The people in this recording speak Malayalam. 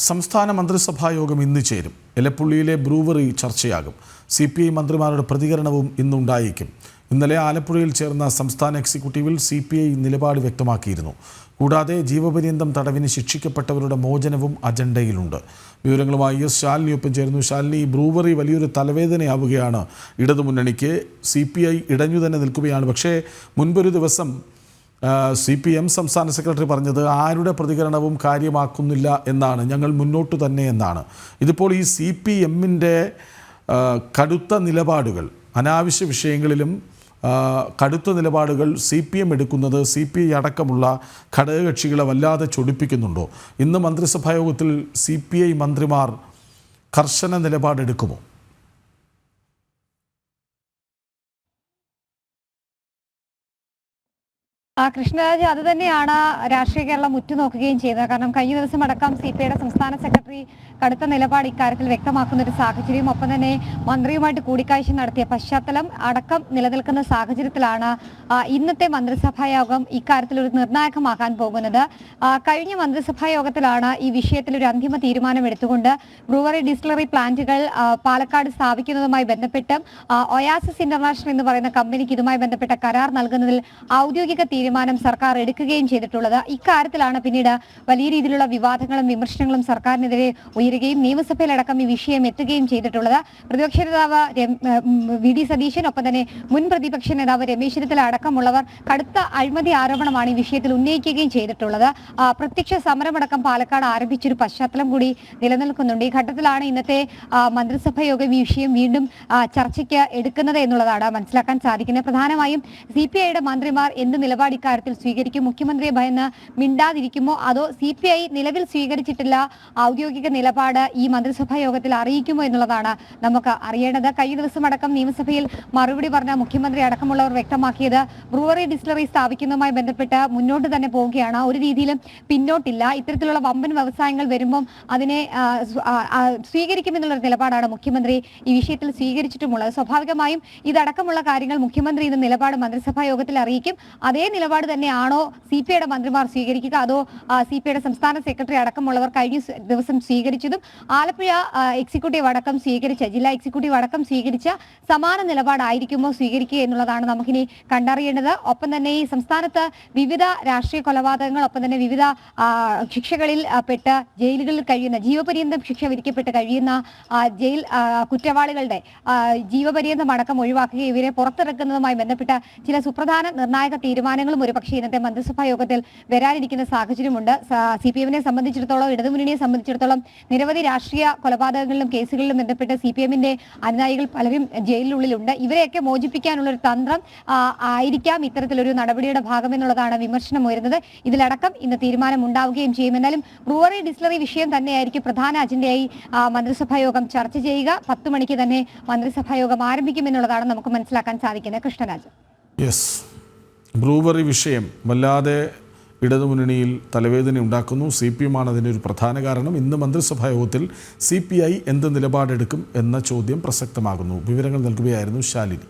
സംസ്ഥാന മന്ത്രിസഭാ യോഗം ഇന്ന് ചേരും. എലപ്പുള്ളിയിലെ ബ്രൂവറി ചർച്ചയാകും. CPI മന്ത്രിമാരുടെ പ്രതികരണവും ഇന്നുണ്ടായേക്കും. ഇന്നലെ ആലപ്പുഴയിൽ ചേർന്ന സംസ്ഥാന എക്സിക്യൂട്ടീവിൽ CPI നിലപാട് വ്യക്തമാക്കിയിരുന്നു. കൂടാതെ ജീവപര്യന്തം തടവിന് ശിക്ഷിക്കപ്പെട്ടവരുടെ മോചനവും അജണ്ടയിലുണ്ട്. വിവരങ്ങളുമായി ശാലിനിയൊപ്പം ചേരുന്നു. ശാലിനി, ബ്രൂവറി വലിയൊരു തലവേദനയാവുകയാണ് ഇടതുമുന്നണിക്ക്. CPI ഇടഞ്ഞു തന്നെ നിൽക്കുകയാണ്. പക്ഷേ മുൻപൊരു ദിവസം CPM സംസ്ഥാന സെക്രട്ടറി പറഞ്ഞത് ആരുടെ പ്രതികരണവും കാര്യമാക്കുന്നില്ല എന്നാണ്, ഞങ്ങൾ മുന്നോട്ട് തന്നെ എന്നാണ്. ഇതിപ്പോൾ ഈ CPMൻ്റെ കടുത്ത നിലപാടുകൾ, അനാവശ്യ വിഷയങ്ങളിലും കടുത്ത നിലപാടുകൾ CPM എടുക്കുന്നത് CPI അടക്കമുള്ള ഘടകകക്ഷികളെ വല്ലാതെ ചൊടിപ്പിക്കുന്നുണ്ടോ? ഇന്ന് മന്ത്രിസഭായോഗത്തിൽ CPI മന്ത്രിമാർ കർശന നിലപാടെടുക്കുമോ? കൃഷ്ണരാജ്, അതുതന്നെയാണ് രാഷ്ട്രീയ കേരളം ഉറ്റുനോക്കുകയും ചെയ്തത്. കാരണം കഴിഞ്ഞ ദിവസം അടക്കം CPIയുടെ സംസ്ഥാന സെക്രട്ടറി കടുത്ത നിലപാട് ഇക്കാര്യത്തിൽ വ്യക്തമാക്കുന്ന ഒരു സാഹചര്യം, ഒപ്പം തന്നെ മന്ത്രിയുമായിട്ട് കൂടിക്കാഴ്ച നടത്തിയ പശ്ചാത്തലം അടക്കം നിലനിൽക്കുന്ന സാഹചര്യത്തിലാണ് ഇന്നത്തെ മന്ത്രിസഭാ യോഗം ഇക്കാര്യത്തിൽ ഒരു നിർണായകമാകാൻ പോകുന്നത്. കഴിഞ്ഞ മന്ത്രിസഭാ യോഗത്തിലാണ് ഈ വിഷയത്തിൽ ഒരു അന്തിമ തീരുമാനം എടുത്തുകൊണ്ട് ബ്രൂവറി ഡിസ്റ്റിലറി പ്ലാന്റുകൾ പാലക്കാട് സ്ഥാപിക്കുന്നതുമായി ബന്ധപ്പെട്ടും ഒയാസിസ് ഇന്റർനാഷണൽ എന്ന് പറയുന്ന കമ്പനിക്ക് ഇതുമായി ബന്ധപ്പെട്ട കരാർ നൽകുന്നതിൽ ഔദ്യോഗിക തീരുമാനം സർക്കാർ എടുക്കുകയും ചെയ്തിട്ടുള്ളത്. ഇക്കാര്യത്തിലാണ് പിന്നീട് വലിയ രീതിയിലുള്ള വിവാദങ്ങളും വിമർശനങ്ങളും സർക്കാരിനെതിരെ ഉയരുകയും നിയമസഭയിലടക്കം ഈ വിഷയം എത്തുകയും ചെയ്തിട്ടുള്ളത്. പ്രതിപക്ഷ നേതാവ് VD സതീശൻ, ഒപ്പം തന്നെ മുൻ പ്രതിപക്ഷ നേതാവ് രമേശ് ചെന്നിത്തല അടക്കമുള്ളവർ കടുത്ത അഴിമതി ആരോപണമാണ് ഈ വിഷയത്തിൽ ഉന്നയിക്കുകയും ചെയ്തിട്ടുള്ളത്. പ്രത്യക്ഷ സമരമടക്കം പാലക്കാട് ആരംഭിച്ചൊരു പശ്ചാത്തലം കൂടി നിലനിൽക്കുന്നുണ്ട്. ഈ ഘട്ടത്തിലാണ് ഇന്നത്തെ മന്ത്രിസഭാ യോഗം ഈ വിഷയം വീണ്ടും ചർച്ചയ്ക്ക് എടുക്കുന്നത് എന്നുള്ളതാണ് മനസ്സിലാക്കാൻ സാധിക്കുന്നത്. പ്രധാനമായും CPIയുടെ മന്ത്രിമാർ എന്ത് നിലപാട് ഇക്കാര്യത്തിൽ സ്വീകരിക്കും? മുഖ്യമന്ത്രിയെ ഭയന്ന് മിണ്ടാതിരിക്കുമോ, അതോ CPI നിലവിൽ സ്വീകരിച്ചിട്ടില്ല ഔദ്യോഗിക നിലപാട് ഈ മന്ത്രിസഭാ യോഗത്തിൽ അറിയിക്കുമോ എന്നുള്ളതാണ് നമുക്ക് അറിയേണ്ടത്. കഴിഞ്ഞ ദിവസം അടക്കം നിയമസഭയിൽ മറുപടി പറഞ്ഞ മുഖ്യമന്ത്രി അടക്കമുള്ളവർ വ്യക്തമാക്കിയത് ബ്രൂവറി ഡിസ്റ്റിലറി സ്ഥാപിക്കുന്നതുമായി ബന്ധപ്പെട്ട് മുന്നോട്ട് തന്നെ പോവുകയാണ്, ഒരു രീതിയിലും പിന്നോട്ടില്ല. ഇത്തരത്തിലുള്ള വമ്പൻ വ്യവസായങ്ങൾ വരുമ്പം അതിനെ സ്വീകരിക്കുമെന്നുള്ളൊരു നിലപാടാണ് മുഖ്യമന്ത്രി ഈ വിഷയത്തിൽ സ്വീകരിച്ചിട്ടുമുള്ളത്. സ്വാഭാവികമായും ഇതടക്കമുള്ള കാര്യങ്ങൾ മുഖ്യമന്ത്രി ഇന്ന് നിലപാട് മന്ത്രിസഭാ യോഗത്തിൽ അറിയിക്കും. അതേ നിലപാട് തന്നെയാണോ CPIയുടെ മന്ത്രിമാർ സ്വീകരിക്കുക, അതോ CPIയുടെ സംസ്ഥാന സെക്രട്ടറി അടക്കമുള്ളവർ കഴിഞ്ഞ ദിവസം സ്വീകരിച്ചതും ആലപ്പുഴ എക്സിക്യൂട്ടീവ് അടക്കം സ്വീകരിച്ച, ജില്ലാ എക്സിക്യൂട്ടീവ് അടക്കം സ്വീകരിച്ച സമാന നിലപാടായിരിക്കുമോ സ്വീകരിക്കുക എന്നുള്ളതാണ് നമുക്കിനി കണ്ടറിയേണ്ടത്. ഒപ്പം തന്നെ ഈ സംസ്ഥാനത്ത് വിവിധ രാഷ്ട്രീയ കൊലപാതകങ്ങൾ, ഒപ്പം തന്നെ വിവിധ ശിക്ഷകളിൽ പെട്ട് ജയിലുകളിൽ കഴിയുന്ന, ജീവപര്യന്തം ശിക്ഷ വിധിക്കപ്പെട്ട് കഴിയുന്ന ജയിൽ കുറ്റവാളികളുടെ ജീവപര്യന്തം അടക്കം ഒഴിവാക്കുകയും ഇവരെ പുറത്തിറക്കുന്നതുമായി ബന്ധപ്പെട്ട ചില സുപ്രധാന നിർണായക തീരുമാനങ്ങളും ഒരുപക്ഷെ ഇന്നത്തെ മന്ത്രിസഭാ യോഗത്തിൽ വരാനിരിക്കുന്ന സാഹചര്യമുണ്ട്. CPMനെ സംബന്ധിച്ചിടത്തോളം, ഇടതുമുന്നണിയെ സംബന്ധിച്ചിടത്തോളം നിരവധി രാഷ്ട്രീയ കൊലപാതകങ്ങളിലും കേസുകളിലും ബന്ധപ്പെട്ട് CPMന്റെ അനുനായികൾ പലരും ജയിലിനുള്ളിലുണ്ട്. ഇവരെയൊക്കെ മോചിപ്പിക്കാനുള്ള ഒരു തന്ത്രം ആയിരിക്കാം ഇത്തരത്തിലൊരു നടപടിയുടെ ഭാഗമെന്നുള്ളതാണ് വിമർശനം ഉയരുന്നത്. ഇതിലടക്കം ഇന്ന് തീരുമാനം ഉണ്ടാവുകയും ചെയ്യും. എന്നാലും ബ്രൂവറി ഡിസ്റ്റിലറി വിഷയം തന്നെയായിരിക്കും പ്രധാന അജണ്ടയായി മന്ത്രിസഭാ യോഗം ചർച്ച ചെയ്യുക. 10 മണിക്ക് തന്നെ മന്ത്രിസഭാ യോഗം ആരംഭിക്കുമെന്നുള്ളതാണ് നമുക്ക് മനസ്സിലാക്കാൻ സാധിക്കുന്നത്. കൃഷ്ണരാജ്, ബ്രൂവറി വിഷയം വല്ലാതെ ഇടതുമുന്നണിയിൽ തലവേദന ഉണ്ടാക്കുന്നു. CPM ആണ് അതിനൊരു പ്രധാന കാരണം. ഇന്ന് മന്ത്രിസഭാ യോഗത്തിൽ CPI എന്ത് നിലപാടെടുക്കും എന്ന ചോദ്യം പ്രസക്തമാകുന്നു. വിവരങ്ങൾ നൽകുകയായിരുന്നു ശാലിനി.